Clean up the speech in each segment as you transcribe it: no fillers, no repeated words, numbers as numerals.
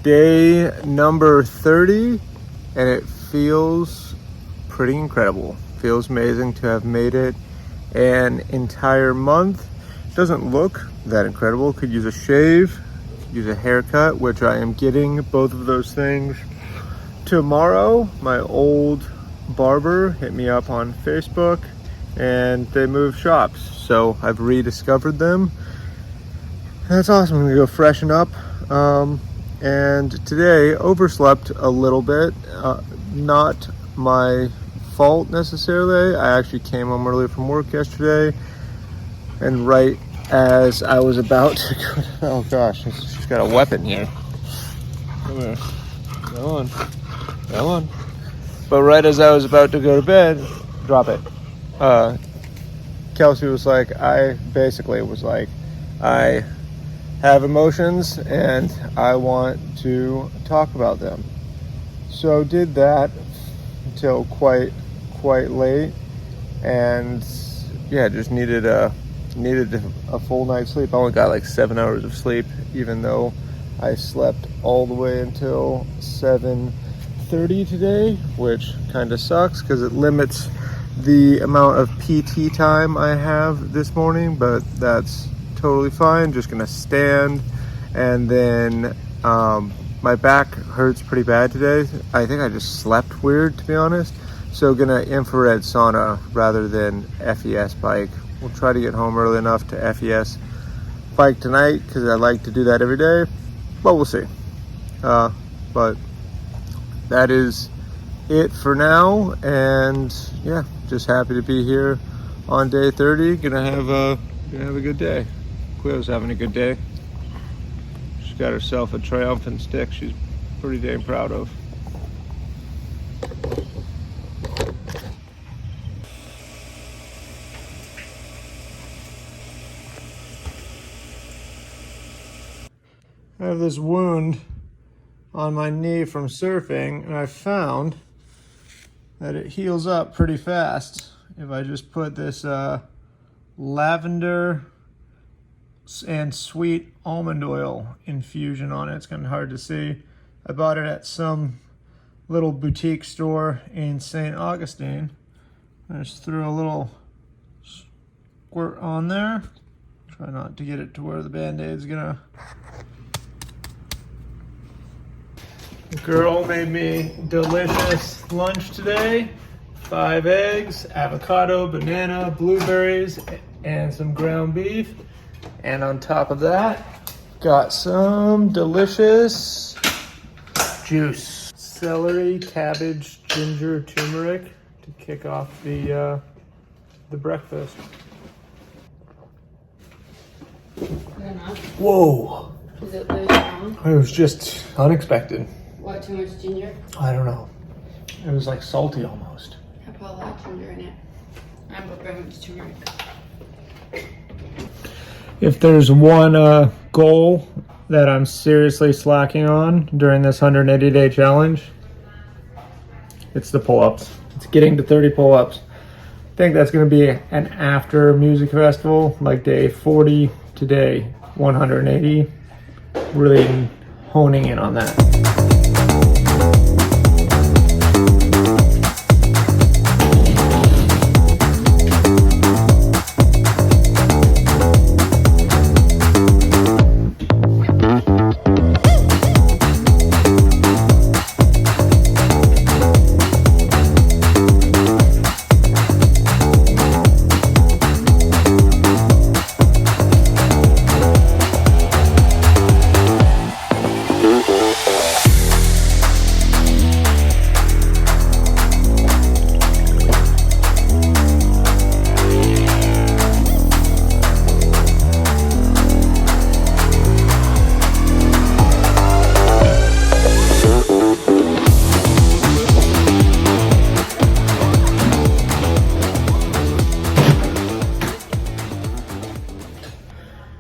day number 30, and it feels pretty incredible. Feels amazing to have made it an entire month. Doesn't look that incredible. Could use a shave, use a haircut, which I am getting both of those things tomorrow. My old barber hit me up on Facebook and they moved shops, so I've rediscovered them. That's awesome. I'm gonna go freshen up. And today overslept a little bit. Not my fault necessarily. I actually came home early from work yesterday, and right as I was about to go, oh gosh, she's got a weapon here. Come here. Go on. But right as I was about to go to bed, drop it. Kelsey was like, I have emotions and I want to talk about them. So did that until quite late, and yeah, just needed a full night's sleep. I only got like 7 hours of sleep, even though I slept all the way until 7:30 today, which kind of sucks because it limits the amount of PT time I have this morning, but that's totally fine. Just gonna stand, and then my back hurts pretty bad today. I think I just slept weird, to be honest. So gonna infrared sauna rather than FES bike. We'll try to get home early enough to FES bike tonight because I like to do that every day, but we'll see. But that is it for now, and yeah, just happy to be here on day 30. Gonna have a good day. Cleo's having a good day. She's got herself a triumphant stick she's pretty dang proud of. I have this wound on my knee from surfing, and I found that it heals up pretty fast if I just put this lavender and sweet almond oil infusion on it. It's kind of hard to see. I bought it at some little boutique store in St. Augustine. I just threw a little squirt on there. Try not to get it to where the Band-Aid's gonna. The girl made me delicious lunch today. 5 eggs, avocado, banana, blueberries, and some ground beef. And on top of that, got some delicious juice. Celery, cabbage, ginger, turmeric to kick off the breakfast. Whoa! Is it really strong? It was just unexpected. What, too much ginger? I don't know. It was like salty almost. I put a lot of ginger in it. I put very much turmeric. If there's one goal that I'm seriously slacking on during this 180-day challenge, it's the pull-ups. It's getting to 30 pull-ups. I think that's going to be an after music festival, like day 40 to day 180. Really honing in on that.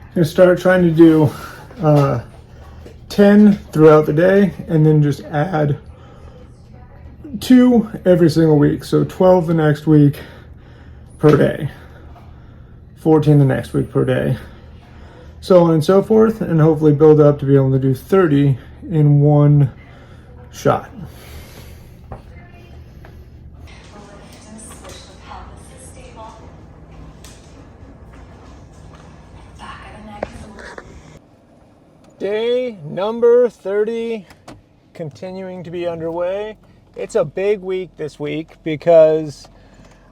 I'm gonna start trying to do 10 throughout the day, and then just add 2 every single week. So 12 the next week per day, 14 the next week per day, so on and so forth, and hopefully build up to be able to do 30 in one shot. Day number 30 continuing to be underway. It's a big week this week because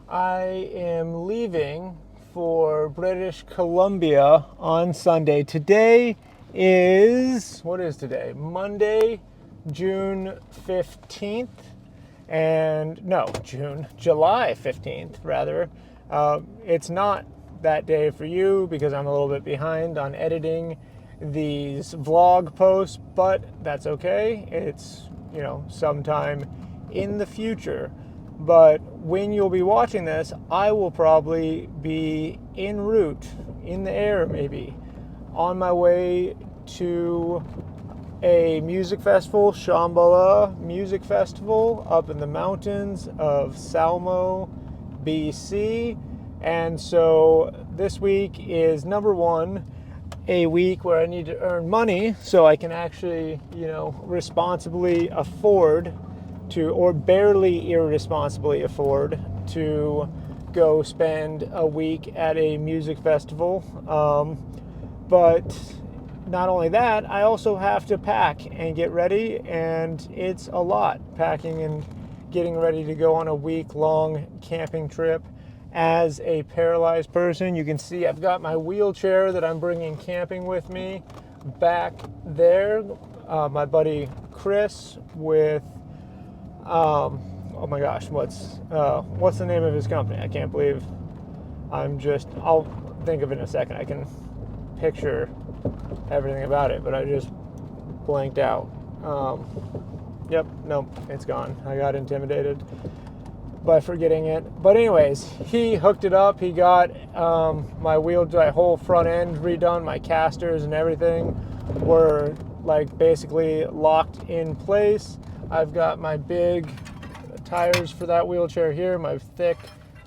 I am leaving for British Columbia on Sunday. Today is, what is today? Monday, June 15th. July 15th, rather. It's not that day for you because I'm a little bit behind on editing these vlog posts, but that's okay. It's, sometime in the future. But when you'll be watching this, I will probably be en route, in the air maybe, on my way to a music festival, Shambhala Music Festival, up in the mountains of Salmo, BC. And so this week is number one, a week where I need to earn money so I can actually, responsibly afford to, or barely irresponsibly afford to go spend a week at a music festival. But not only that, I also have to pack and get ready, and it's a lot, packing and getting ready to go on a week-long camping trip. As a paralyzed person, you can see I've got my wheelchair that I'm bringing camping with me back there. My buddy Chris with, oh my gosh, what's the name of his company? I can't believe I'll think of it in a second. I can picture everything about it, but I just blanked out. Yep, nope, it's gone. I got intimidated by forgetting it. But anyways, he hooked it up. He got my whole front end redone. My casters and everything were basically locked in place. I've got my big tires for that wheelchair here, my thick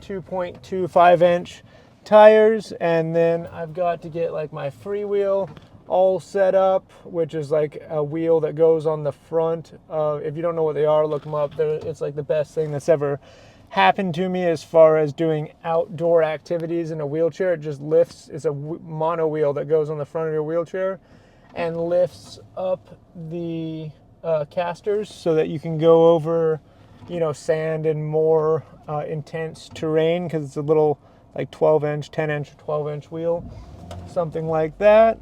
2.25 inch tires, and then I've got to get my freewheel all set up, which is a wheel that goes on the front. If you don't know what they are, look them up. It's the best thing that's ever happened to me as far as doing outdoor activities in a wheelchair. It just lifts. It's a mono wheel that goes on the front of your wheelchair and lifts up the casters so that you can go over, sand and more intense terrain, because it's a little 12 inch, 10 inch, 12 inch wheel, something like that.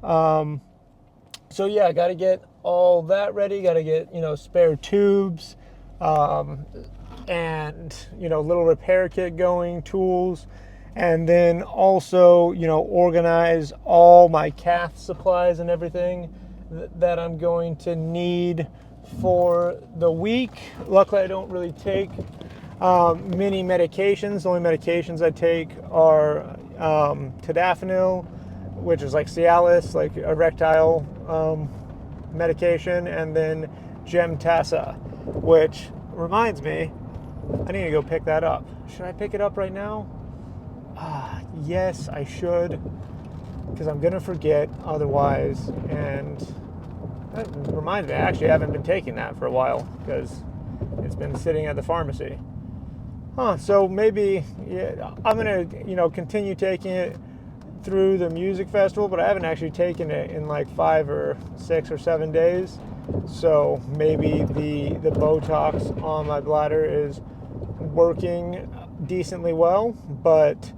So yeah, I got to get all that ready. Got to get, spare tubes, and, little repair kit going, tools, and then also, organize all my cath supplies and everything that I'm going to need for the week. Luckily, I don't really take many medications. The only medications I take are tadalafil, which is Cialis, erectile medication, and then Gemtasa, which reminds me, I need to go pick that up. Should I pick it up right now? Yes, I should, because I'm going to forget otherwise. And that reminds me, I actually haven't been taking that for a while because it's been sitting at the pharmacy. So maybe I'm going to, continue taking it through the music festival, but I haven't actually taken it in 5 or 6 or 7 days. So maybe the Botox on my bladder is working decently well, but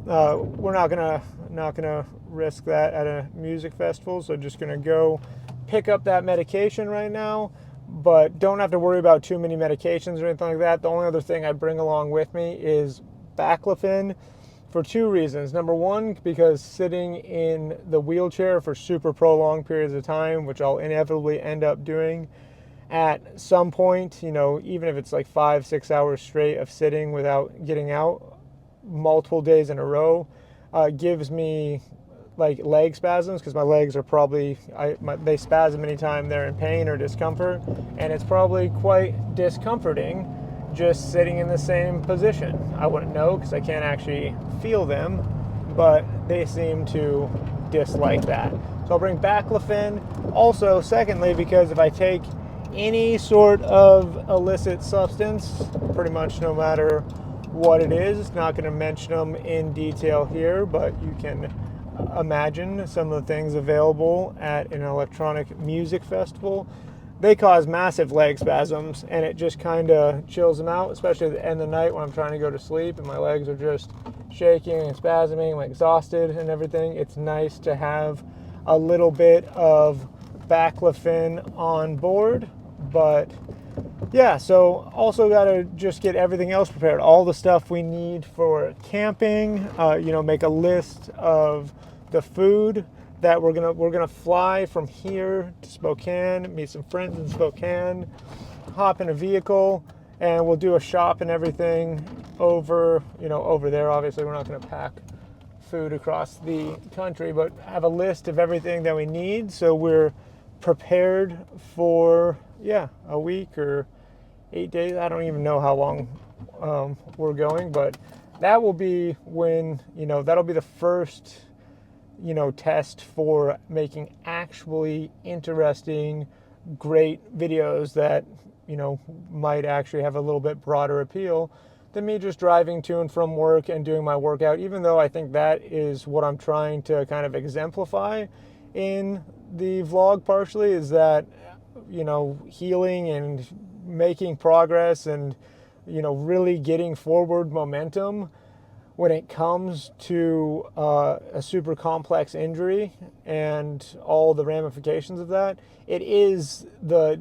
we're not gonna risk that at a music festival. So just gonna go pick up that medication right now, but don't have to worry about too many medications or anything like that. The only other thing I bring along with me is baclofen, for 2 reasons. Number one, because sitting in the wheelchair for super prolonged periods of time, which I'll inevitably end up doing at some point, even if it's 5-6 hours straight of sitting without getting out multiple days in a row, gives me leg spasms, because my legs are probably, they spasm anytime they're in pain or discomfort, and it's probably quite discomforting just sitting in the same position. I wouldn't know because I can't actually feel them, but they seem to dislike that. So I'll bring baclofen. Also, secondly, because if I take any sort of illicit substance, pretty much no matter what it is, not going to mention them in detail here, but you can imagine some of the things available at an electronic music festival. They cause massive leg spasms, and it just kind of chills them out, especially at the end of the night when I'm trying to go to sleep and my legs are just shaking and spasming, I'm exhausted and everything. It's nice to have a little bit of baclofen on board. But yeah, so also got to just get everything else prepared, all the stuff we need for camping, make a list of the food that we're gonna fly from here to Spokane, meet some friends in Spokane, hop in a vehicle, and we'll do a shop and everything over there. Obviously, we're not gonna pack food across the country, but have a list of everything that we need so we're prepared for a week or 8 days. I don't even know how long we're going, but that will be when that'll be the first test for making actually interesting, great videos that might actually have a little bit broader appeal than me just driving to and from work and doing my workout, even though I think that is what I'm trying to kind of exemplify in the vlog partially, is that healing and making progress and really getting forward momentum when it comes to a super complex injury and all the ramifications of that. It is the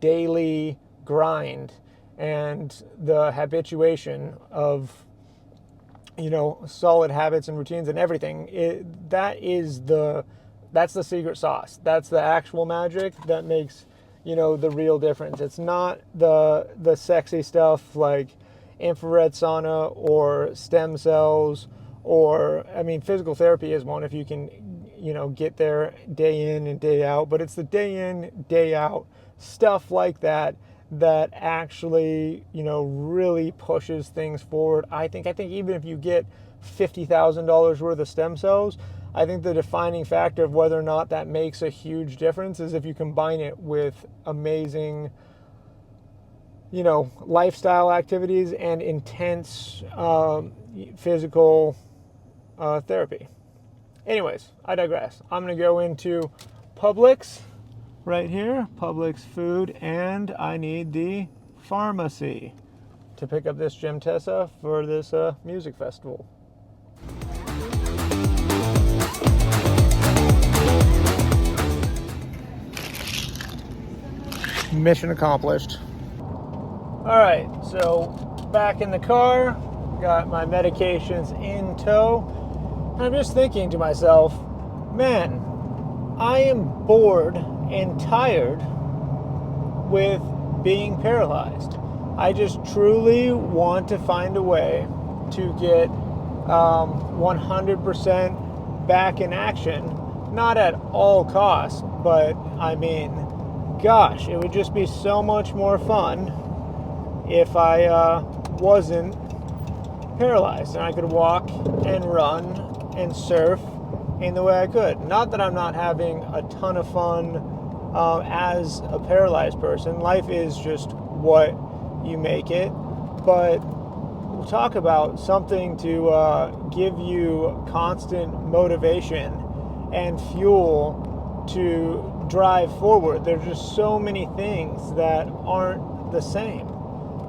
daily grind and the habituation of solid habits and routines and everything. That's the secret sauce. That's the actual magic that makes the real difference. It's not the sexy stuff like infrared sauna or stem cells, or physical therapy is one if you can get there day in and day out, but it's the day in day out stuff like that actually really pushes things forward. I think even if you get $50,000 worth of stem cells, I think the defining factor of whether or not that makes a huge difference is if you combine it with amazing lifestyle activities and intense physical therapy. Anyways, I digress. I'm going to go into Publix right here, Publix food, and I need the pharmacy to pick up this Gem Tessa for this music festival. Mission accomplished. All right, so back in the car, got my medications in tow. I'm just thinking to myself, man, I am bored and tired with being paralyzed. I just truly want to find a way to get 100% back in action. Not at all costs, but gosh, it would just be so much more fun if I wasn't paralyzed and I could walk and run and surf in the way I could. Not that I'm not having a ton of fun as a paralyzed person. Life is just what you make it. But we'll talk about something to give you constant motivation and fuel to drive forward. There's just so many things that aren't the same.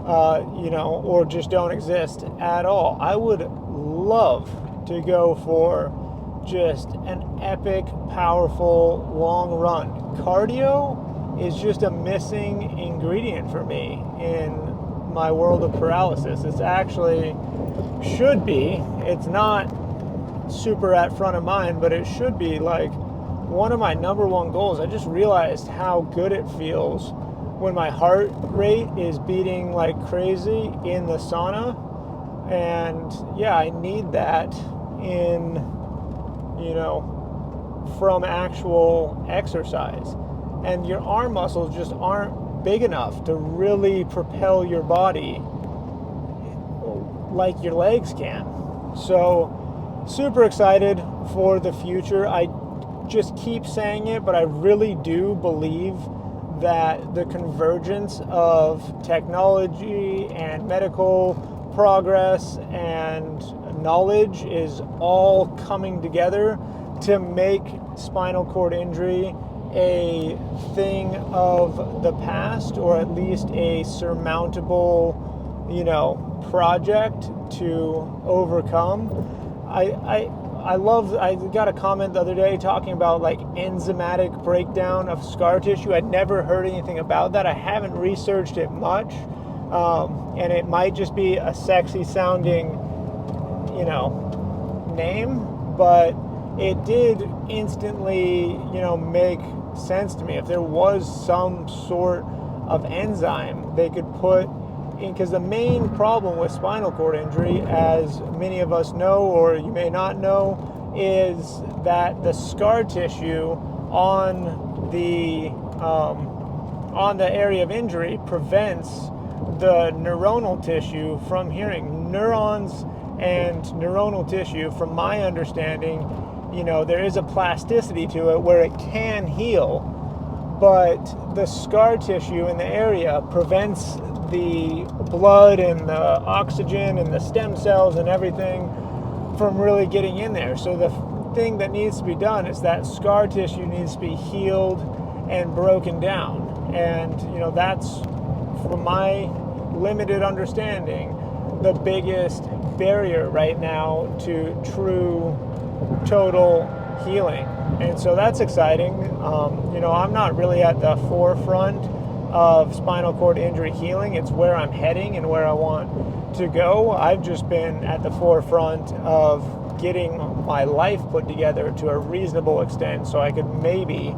Or just don't exist at all. I would love to go for just an epic, powerful, long run. Cardio is just a missing ingredient for me in my world of paralysis. It's actually should be. It's not super at front of mind, but it should be like one of my number one goals. I just realized how good it feels when my heart rate is beating like crazy in the sauna. And yeah, I need that from actual exercise. And your arm muscles just aren't big enough to really propel your body like your legs can. So super excited for the future. I just keep saying it, but I really do believe that the convergence of technology and medical progress and knowledge is all coming together to make spinal cord injury a thing of the past, or at least a surmountable, project to overcome. I got a comment the other day talking about like enzymatic breakdown of scar tissue. I'd never heard anything about that. I haven't researched it much. And it might just be a sexy sounding, name, but it did instantly, make sense to me. If there was some sort of enzyme they could put in, because the main problem with spinal cord injury, as many of us know, or you may not know, is that the scar tissue on the area of injury prevents the neuronal tissue from healing. Neurons and neuronal tissue, from my understanding, there is a plasticity to it where it can heal, but the scar tissue in the area prevents the blood and the oxygen and the stem cells and everything from really getting in there. So the thing that needs to be done is that scar tissue needs to be healed and broken down. And, that's, from my limited understanding, the biggest barrier right now to true total healing. And so that's exciting. I'm not really at the forefront of spinal cord injury healing. It's where I'm heading and where I want to go. I've just been at the forefront of getting my life put together to a reasonable extent so I could maybe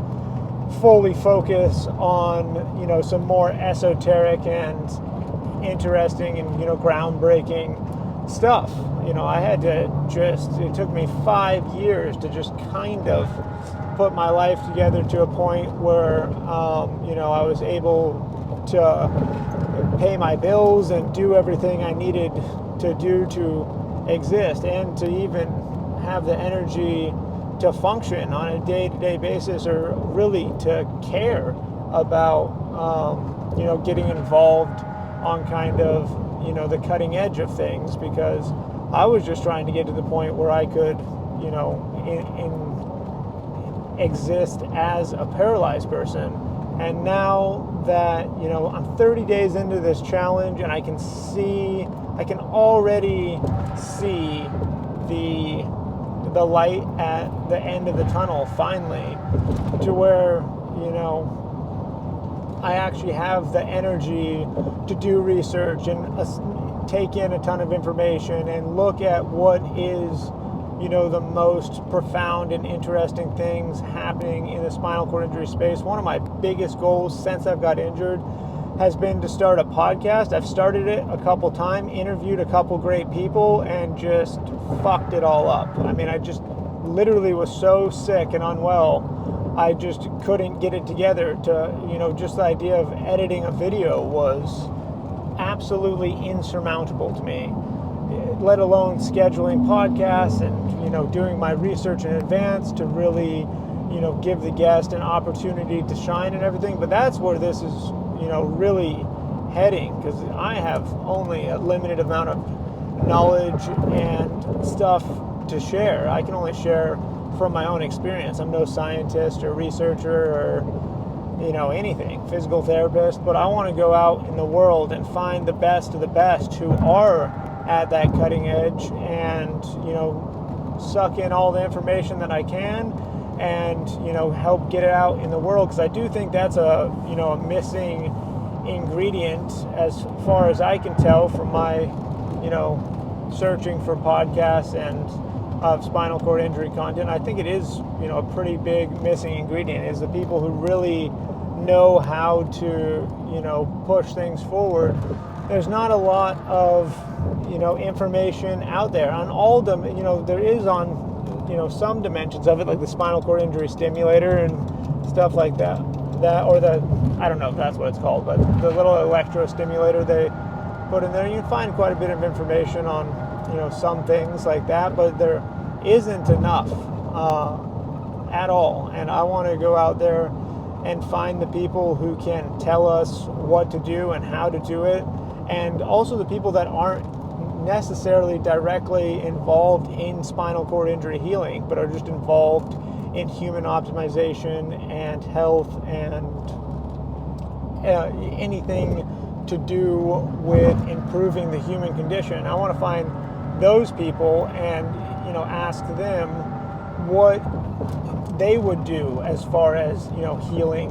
fully focus on, some more esoteric and interesting and, groundbreaking stuff. I had to it took me 5 years to just kind of put my life together to a point where, I was able to pay my bills and do everything I needed to do to exist, and to even have the energy to function on a day-to-day basis, or really to care about, getting involved on kind of, the cutting edge of things, because I was just trying to get to the point where I could, exist as a paralyzed person. And now that, I'm 30 days into this challenge, and I can already see the light at the end of the tunnel finally, to where, I actually have the energy to do research and take in a ton of information and look at what is, the most profound and interesting things happening in the spinal cord injury space. One of my biggest goals since I've got injured has been to start a podcast. I've started it a couple times, interviewed a couple great people, and just fucked it all up. I mean, I just literally was so sick and unwell, I just couldn't get it together to, just the idea of editing a video was absolutely insurmountable to me, let alone scheduling podcasts and, doing my research in advance to really, give the guest an opportunity to shine and everything. But that's where this is, really heading, because I have only a limited amount of knowledge and stuff to share. I can only share from my own experience. I'm no scientist or researcher or, anything, physical therapist, but I want to go out in the world and find the best of the best who are at that cutting edge and, suck in all the information that I can and, help get it out in the world, because I do think that's a missing ingredient as far as I can tell from my, searching for podcasts and of spinal cord injury content. I think it is, a pretty big missing ingredient, is the people who really know how to, push things forward. There's not a lot of, information out there on all the, there is on, some dimensions of it, like the spinal cord injury stimulator and stuff like that, or I don't know if that's what it's called, but the little electro stimulator they put in there. You can find quite a bit of information on, some things like that, but there isn't enough at all. And I want to go out there and find the people who can tell us what to do and how to do it, and also the people that aren't necessarily directly involved in spinal cord injury healing, but are just involved in human optimization and health and anything to do with improving the human condition. I want to find those people and ask them what they would do as far as healing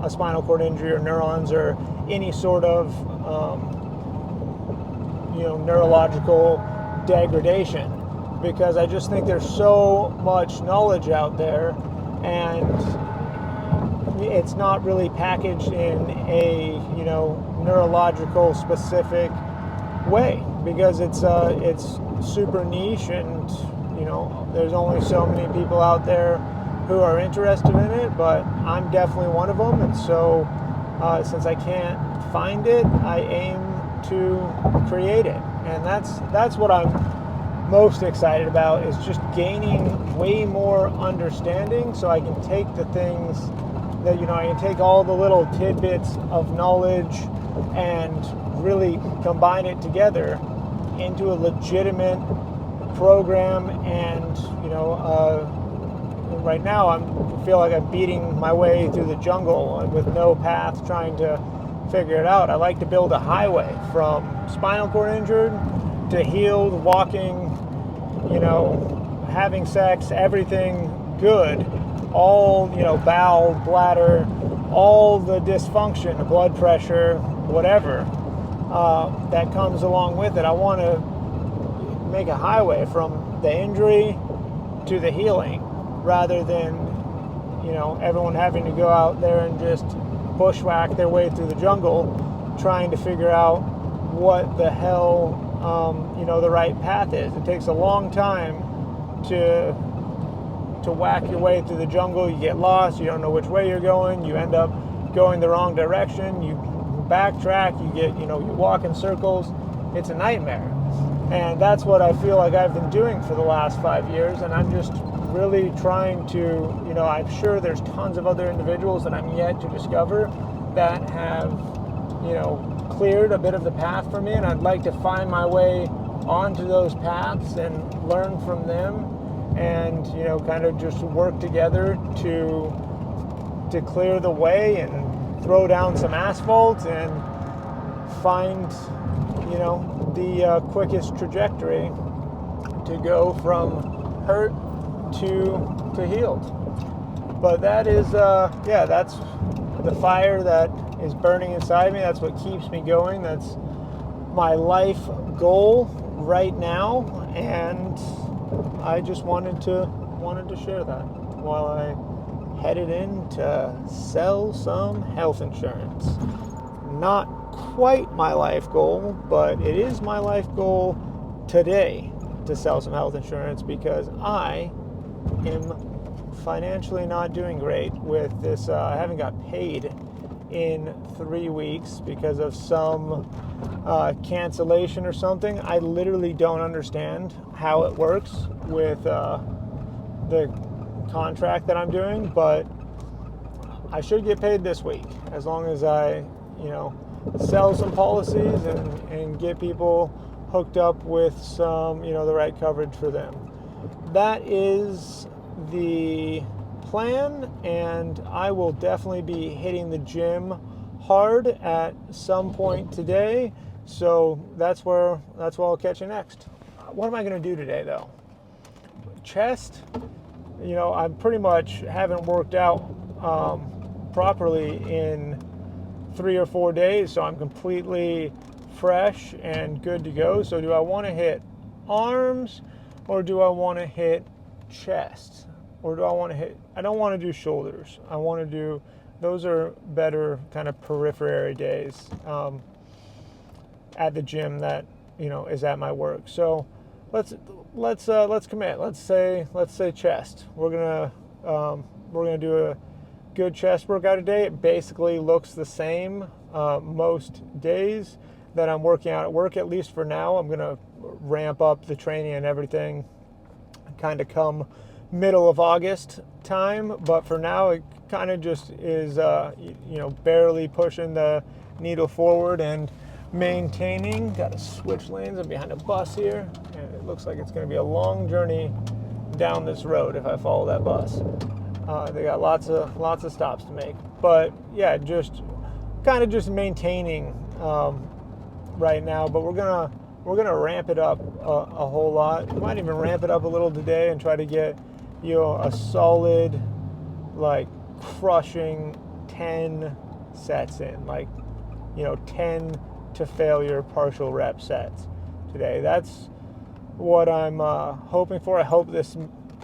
a spinal cord injury or neurons or any sort of neurological degradation, because I just think there's so much knowledge out there and it's not really packaged in a neurological specific way, because it's super niche, and there's only so many people out there who are interested in it, but I'm definitely one of them. And so since I can't find it, I aim to create it, and that's what I'm most excited about, is just gaining way more understanding, so I can take the things that I can take all the little tidbits of knowledge and really combine it together into a legitimate program. And right now I feel like I'm beating my way through the jungle with no path, trying to figure it out. I like to build a highway from spinal cord injured to healed, walking, having sex, everything good, all, bowel, bladder, all the dysfunction, blood pressure, whatever that comes along with it. I want to make a highway from the injury to the healing, rather than everyone having to go out there and just bushwhack their way through the jungle trying to figure out what the hell the right path is. It takes a long time to whack your way through the jungle. You get lost, you don't know which way you're going, you end up going the wrong direction, you backtrack, you walk in circles. It's a nightmare. And that's what I feel like I've been doing for the last 5 years, and I'm just really trying to, I'm sure there's tons of other individuals that I'm yet to discover that have, cleared a bit of the path for me, and I'd like to find my way onto those paths and learn from them, and kind of just work together to clear the way and throw down some asphalt and find the quickest trajectory to go from hurt to healed. But that is that's the fire that is burning inside me. That's what keeps me going. That's my life goal right now, and I just wanted to share that while I headed in to sell some health insurance. Not quite my life goal, but it is my life goal today to sell some health insurance, because I am financially not doing great with this. I haven't got paid in 3 weeks because of some cancellation or something. I literally don't understand how it works with the contract that I'm doing, but I should get paid this week as long as I, sell some policies and get people hooked up with some, the right coverage for them. That is the plan, and I will definitely be hitting the gym hard at some point today. So that's where I'll catch you next. What am I going to do today, though? Chest. I pretty much haven't worked out properly in 3 or 4 days, so I'm completely fresh and good to go. So do I want to hit arms, or do I want to hit chest, or do I want to hit? I don't want to do shoulders. I want to do, those are better kind of periphery days at the gym that is at my work. So let's commit. Let's say chest. We're gonna do a good chest workout today. It basically looks the same most days that I'm working out at work, at least for now. I'm gonna ramp up the training and everything, kind of come middle of August time, but for now it kind of just is barely pushing the needle forward and maintaining. Got to switch lanes. I'm behind a bus here, and it looks like it's going to be a long journey down this road if I follow that bus. They got lots of stops to make, but yeah, just kind of just maintaining right now. But we're gonna ramp it up a whole lot. We might even ramp it up a little today and try to get a solid, like, crushing 10 sets in, like 10 to failure partial rep sets today. That's what I'm hoping for. I hope this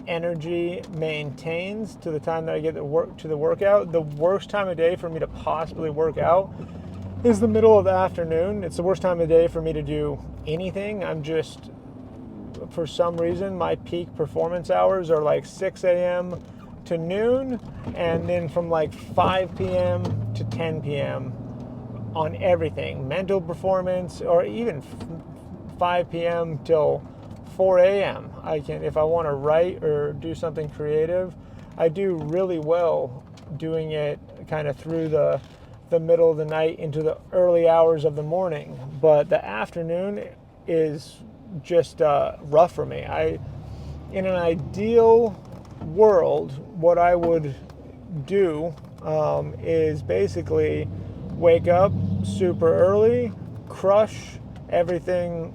energy maintains to the time that I get to the workout. The worst time of day for me to possibly work out is the middle of the afternoon. It's the worst time of day for me to do anything. For some reason, my peak performance hours are like 6 a.m. to noon, and then from like 5 p.m. to 10 p.m. on everything, mental performance, or even 5 p.m. till 4 a.m. If I want to write or do something creative, I do really well doing it kind of through the middle of the night into the early hours of the morning. But the afternoon is just rough for me. In an ideal world, what I would do is basically wake up super early, crush everything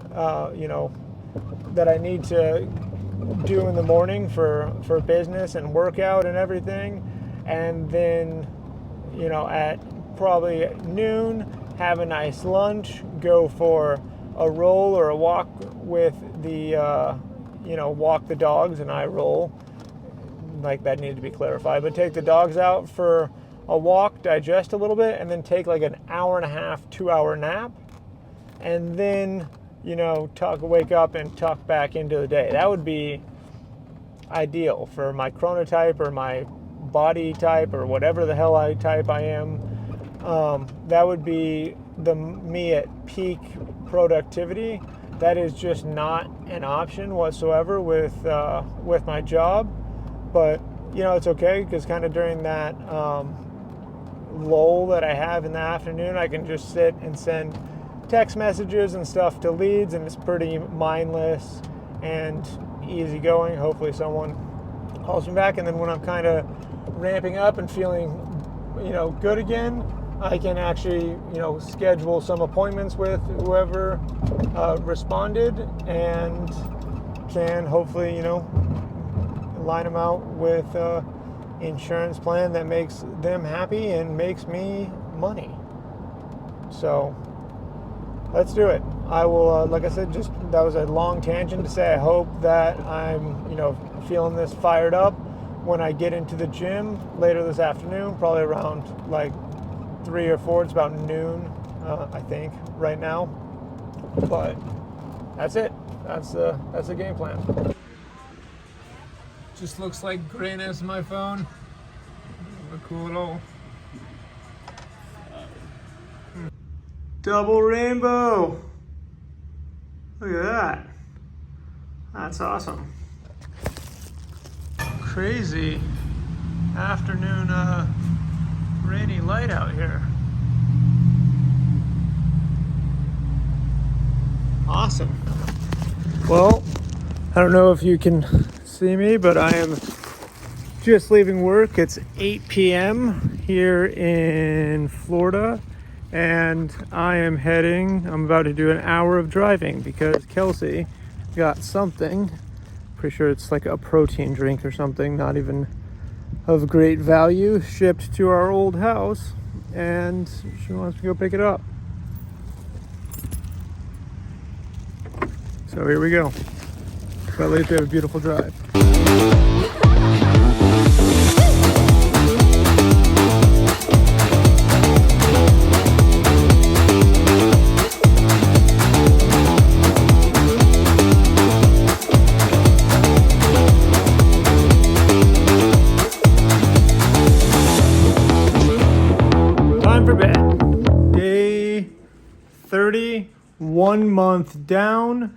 that I need to do in the morning for business and workout and everything, and then at probably at noon have a nice lunch, go for a roll or a walk with the walk the dogs, and I roll, like that needed to be clarified, but take the dogs out for a walk, digest a little bit, and then take like an hour and a half, 2-hour nap, and then wake up and tuck back into the day. That would be ideal for my chronotype or my body type or whatever the hell type I am. That would be me at peak productivity. That is just not an option whatsoever with my job. But it's okay, because kind of during that lull that I have in the afternoon, I can just sit and send text messages and stuff to leads, and it's pretty mindless and easygoing. Hopefully someone calls me back, and then when I'm kind of ramping up and feeling good again, I can actually schedule some appointments with whoever responded, and can hopefully line them out with insurance plan that makes them happy and makes me money. So let's do it. I will, like I said, that was a long tangent to say I hope that I'm, feeling this fired up when I get into the gym later this afternoon, probably around like 3 or 4. It's about noon, I think, right now. But that's it. That's the game plan. Just looks like grayness on my phone. Look cool at all. Double rainbow. Look at that. That's awesome. Crazy afternoon rainy light out here. Awesome. Well, I don't know if you can see me, but I am just leaving work. It's 8 p.m. here in Florida, and I'm about to do an hour of driving because Kelsey got something. Pretty sure it's like a protein drink or something, not even of great value, shipped to our old house, and she wants to go pick it up. So here we go. But at least we have a beautiful drive. Time for bed. Day 30, 1 month down.